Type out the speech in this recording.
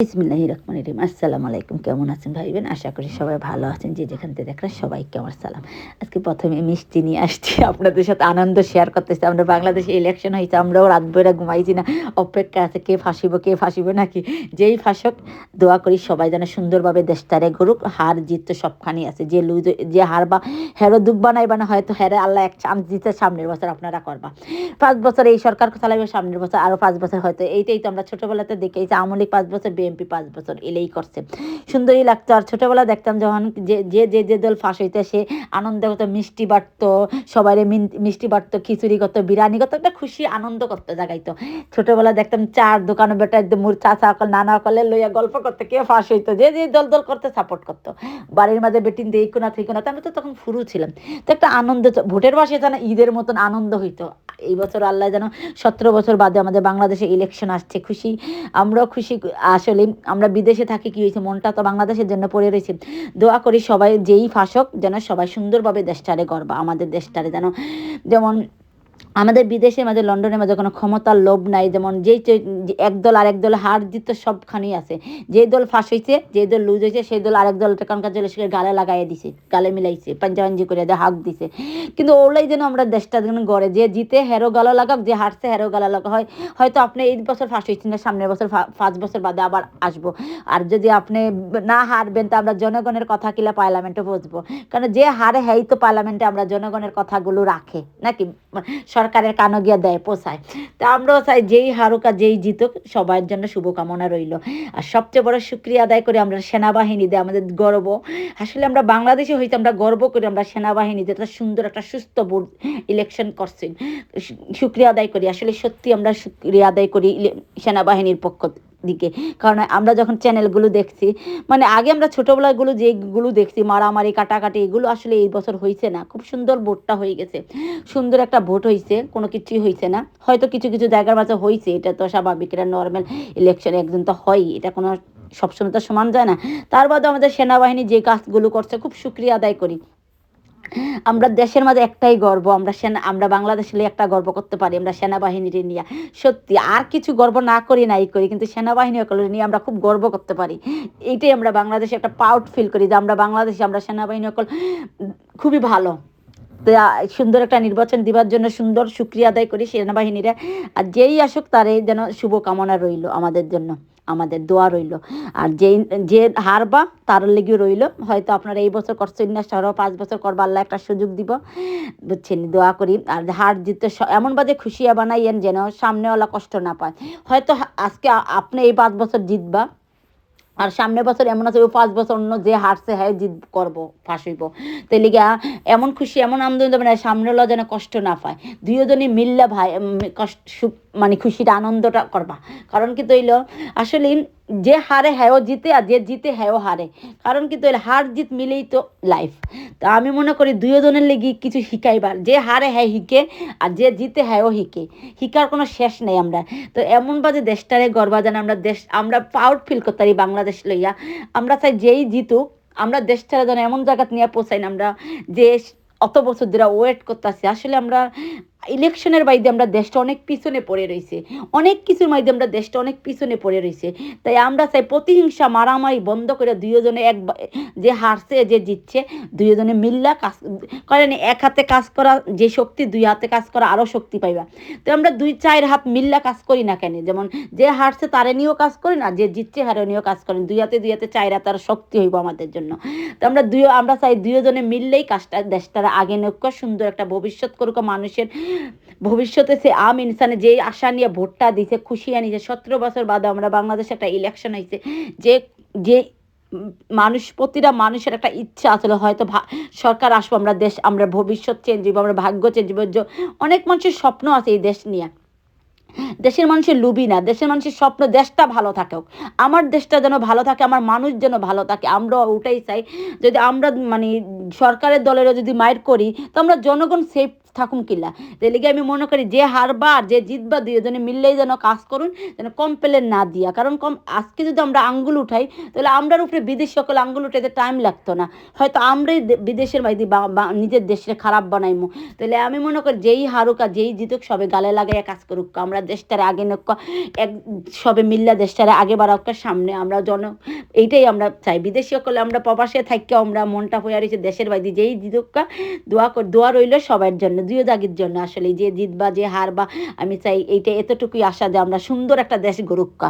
বিসমিল্লাহির রহমানির রহিম। আসসালামু আলাইকুম। কেমন আছেন ভাই বোন? আশা করি সবাই ভালো আছেন। যে যেখান থেকে দেখেন সবাইকে আমার সালাম। আজকে প্রথমে মিষ্টি নিয়ে আসছি, আপনাদের সাথে আনন্দ শেয়ার করতেছি। আমরা বাংলাদেশে ইলেকশন হয়েছে, আমরাও রাত ভইরা ঘুমাইছি না, অপেক্ষা আছে কে ফাঁসিব নাকি। যেই ফাঁসক, দোয়া করি সবাই যেন সুন্দরভাবে দেশটারে গড়ুক। হার জিত তো সবখানি আছে, যে লুজ যে হার বা হেরো দুঃখ বানাইবা না, হয়তো হেরে আল্লাহ এক চান্স দিতে, সামনের বছর আপনারা করবা। 5 বছর এই সরকার চালাবে, সামনের বছর আরো 5 বছর হয়তো। এইটাই তো আমরা ছোটবেলাতে দেখেছি, আওয়ামী লীগ 5 বছর, বিএনপি 5 বছর, এলেই করছে। সুন্দরই লাগতো। আর ছোটবেলা দেখতাম যখন যে দল ফাঁস হইতে, সে আনন্দ করতো, মিষ্টি বাটতো, সবাই মিষ্টি বাটতো, খিচুড়ি করতো, বিরিয়ানি করতো, একটা খুশি আনন্দ করতে জাগাইতো। ছোটবেলা দেখতাম চার দোকানে বেটা একদম মোর চাচা অকল নানা অকলে লইয়া গল্প করতে, কে ফাঁস হইতো, যে দল করতে সাপোর্ট করতো। বাড়ির মাঝে বেটিন দিয়ে কোনা থেকে কোনা, আমি তো তখন ফুরু ছিলাম। তো একটা আনন্দ, ভোটের মাসে যেন ঈদের মতন আনন্দ হইতো। এই বছর আল্লাহ যেন 17 বছর বাদে আমাদের বাংলাদেশে ইলেকশন আসছে, খুশি, আমরাও খুশি। আসলে আমরা বিদেশে থাকি, কি হয়েছে, মনটা তো বাংলাদেশের জন্য পড়ে রয়েছে। দোয়া করি সবাই যেই ফাঁসক যেন সবাই সুন্দরভাবে দেশটারে গড়বা, আমাদের দেশটারে যেন, যেমন আমাদের বিদেশে মাঝে লন্ডনের মাঝে কোনো ক্ষমতার লোভ নাই। যেমন একদল আরেক দল হার জিত সবখানেই আছে। যে দল ফাঁস হয়েছে, যে দল লুজ হয়েছে, সেই দল আরেক দল টাকানকার জলে সে গালে লাগাইয়ে দিছে, গালে মিলাইছে, পাঞ্জাবাঞ্জি করে দেয়, হাক দিছে। কিন্তু ওলাই যেন আমরা দেশটা যেন গড়ে, যে জিতে হেরো গালা লাগাক, যে হারছে হেরো গালা লাগা হয়। হয়তো আপনি এই বছর ফাঁস হয়েছেন না, সামনের বছর 5 বছর বাদে আবার আসবো। আর যদি আপনি না হারবেন, তো আমরা জনগণের কথা কিলা পার্লামেন্টে বুঝবো। কারণ যে হারে হ্যাঁ তো পার্লামেন্টে আমরা জনগণের কথাগুলো রাখে নাকি, সরকারের কানো গিয়া দেয়, পোষায়। তা আমরাও চাই যেই হারুক আর যেই জিতুক, সবার জন্য শুভকামনা রইল। আর সবচেয়ে বড় শুক্রিয়া আদায় করি আমরা সেনাবাহিনীতে, আমাদের গর্ব। আসলে আমরা বাংলাদেশে হইতে আমরা গর্ব করি, আমরা সেনাবাহিনীতে একটা সুন্দর একটা সুস্থ বোর্ড ইলেকশন করছেন। শুক্রিয়া আদায় করি, আসলে সত্যি আমরা শুক্রিয়া আদায় করি সেনাবাহিনীর পক্ষ দিকে। কারণ আমরা যখন চ্যানেলগুলো দেখছি, মানে আগে আমরা ছোটোবেলাগুলো যেগুলো দেখছি, মারামারি কাটাকাটি, এগুলো আসলে এই বছর হয়েছে না। খুব সুন্দর ভোটটা হয়ে গেছে, সুন্দর একটা ভোট হয়েছে, কোনো কিছুই হয়েছে না। হয়তো কিছু কিছু জায়গার মাঝে হয়েছে, এটা তো স্বাভাবিক, এটা নর্মাল ইলেকশন, একজন তো হয়ই, এটা কোনো সবসময় তো সমান যায় না। তার বাদে আমাদের সেনাবাহিনী যে কাজগুলো করছে, খুব শুক্রিয়া আদায় করি। আমরা দেশের মাঝে একটাই গর্ব, আমরা বাংলাদেশে একটা গর্ব করতে পারি, আমরা সেনাবাহিনীর নিয়ে। সত্যি আর কিছু গর্ব না করি নাই করি, কিন্তু সেনাবাহিনী নিয়ে আমরা খুব গর্ব করতে পারি। এইটাই আমরা বাংলাদেশে একটা প্রাউড ফিল করি, যে আমরা বাংলাদেশে, আমরা সেনাবাহিনী খুবই ভালো। তো সুন্দর একটা নির্বাচন দিবার জন্য সুন্দর শুক্রিয়া আদায় করি সেনাবাহিনীরা। আর যেই আসুক তারে যেন শুভকামনা রইল আমাদের জন্য, আমাদের দোয়া রইল। আর যে হারবা তার লেগে রইল। হয়তো আপনারা এই বছর করছেন না, আরও 5 বছর করবা, আল্লাহ একটা সুযোগ দিব, বুঝছেন, দোয়া করি। আর হার জিতে এমন বাজে খুশিয়া বানাইয়েন যেন সামনেওয়ালা কষ্ট না পায়। হয়তো আজকে আপনি এই 5 বছর জিতবা, আর সামনের বছর এমন আছে ওই 5 বছর অন্য যে হারছে হ্যাঁ জিত করবো, ফাঁস হইব। তাই লিগা এমন খুশি, এমন আনন্দ দেবে না, সামনের লো যেন কষ্ট না পায়। দুইজনই মিললে ভাই কষ্ট সুখ, মানে খুশিটা আনন্দটা করবা। কারণ কি তৈল, আসলে যে হারে হ্যাও জিতে, আর যে জিতে হ্যাও হারে। কারণ কি তৈল, হার জিত মিলেই তো লাইফ। তা আমি মনে করি দুইজনের লেগে কিছু শিখাইবার, যে হারে হ্যাঁ হিকে, আর যে জিতে হ্যাঁও হিকে, হিকার কোনো শেষ নেই আমরা। তো এমন বাজে দেশটারে গর্বা যেন আমরা আমরা প্রাউড ফিল করতে পারি বাংলাদেশ লইয়া। আমরা চাই যেই জিতুক, আমরা দেশটারে যেন এমন জায়গা নিয়ে পৌঁছাই না আমরা, যে অত বছর ধরে ওয়েট করতেছি। আসলে আমরা ইলেকশনের বাইরে আমরা দেশটা অনেক পিছনে পড়ে রয়েছে, অনেক কিছুর মাধ্যমে আমরা দেশটা অনেক পিছনে পড়ে রয়েছে। তাই আমরা চাই প্রতিহিংসা মারামারি বন্ধ করে দুইজনে যে হারছে যে জিতছে, দুইজনে মিল্লা কাজ করেন। এক হাতে কাজ করা যে শক্তি, 2 হাতে কাজ করা আরও শক্তি পাইবা। তো আমরা 2-4 হাত মিল্লা কাজ করি না কেন, যেমন যে হারছে তারে নিয়েও কাজ করি না, যে জিতছে হারে নিয়েও কাজ করেন। 2 হাতে 4 হাতে আর শক্তি হইব আমাদের জন্য। তো আমরা চাই দুইজনে মিললেই কাজটা, দেশটারা আগে নৈক্য সুন্দর একটা ভবিষ্যৎ করুক। মানুষের ভবিষ্যতে সে ইনসানে যে আশা নিয়ে ভোটটা দিছে, খুশি আনিছে। 17 বছর বাদে আমরা বাংলাদেশে একটা ইলেকশন হয়েছে, যে যে মানুষ, প্রতিটা মানুষের একটা ইচ্ছা আসলে, হয়তো সরকার আসবো, আমরা দেশ, আমরা ভবিষ্যৎ চেঞ্জ হইব, আমরা ভাগ্য চেঞ্জ হইব। অনেক মানুষের স্বপ্ন আছে এই দেশ নিয়ে। দেশের মানুষের লুবি না, দেশের মানুষের স্বপ্ন দেশটা ভালো থাকুক, আমার দেশটা যেন ভালো থাকে, আমার মানুষ যেন ভালো থাকে। আমরা ওটাই চাই। যদি আমরা মানে সরকারের দলেরও যদি মাইর করি, তো আমরা জনগণ থাকুন কিলা। তাই লেগে আমি মনে করি যে হারবা আর যে জিতবা দুজনে মিললেই যেন কাজ করুন, যেন কমপ্লেন না দিয়া। কারণ আজকে যদি আমরা আঙ্গুল উঠাই তাহলে আমরার উপরে বিদেশ সকল আঙ্গুল উঠাইতে টাইম লাগতো না। হয়তো আমরাই বিদেশের বাইদি বা নিজের দেশে খারাপ বানাইমু। তাহলে আমি মনে করি যেই হারুক আর যেই জিতুক সবে গালে লাগাইয়া কাজ করুক, আমরা দেশটারে আগে নক্কা এক সবে মিল্লা দেশটারে আগে বাড়াক সামনে। আমরা এইটাই আমরা চাই। বিদেশি সকলে আমরা প্রবাসে থাকি আমরা মনটা হইয়া রয়েছে দেশের বাইদি যেই জিতুক্কা দোয়া রইল সবার জন্য, দুই জাগির জন্য। আসলে যে জিতবা যে হারবা আমি চাই এইটা এতটুকুই আশা যে আমরা সুন্দর একটা দেশ গড়ুক্কা।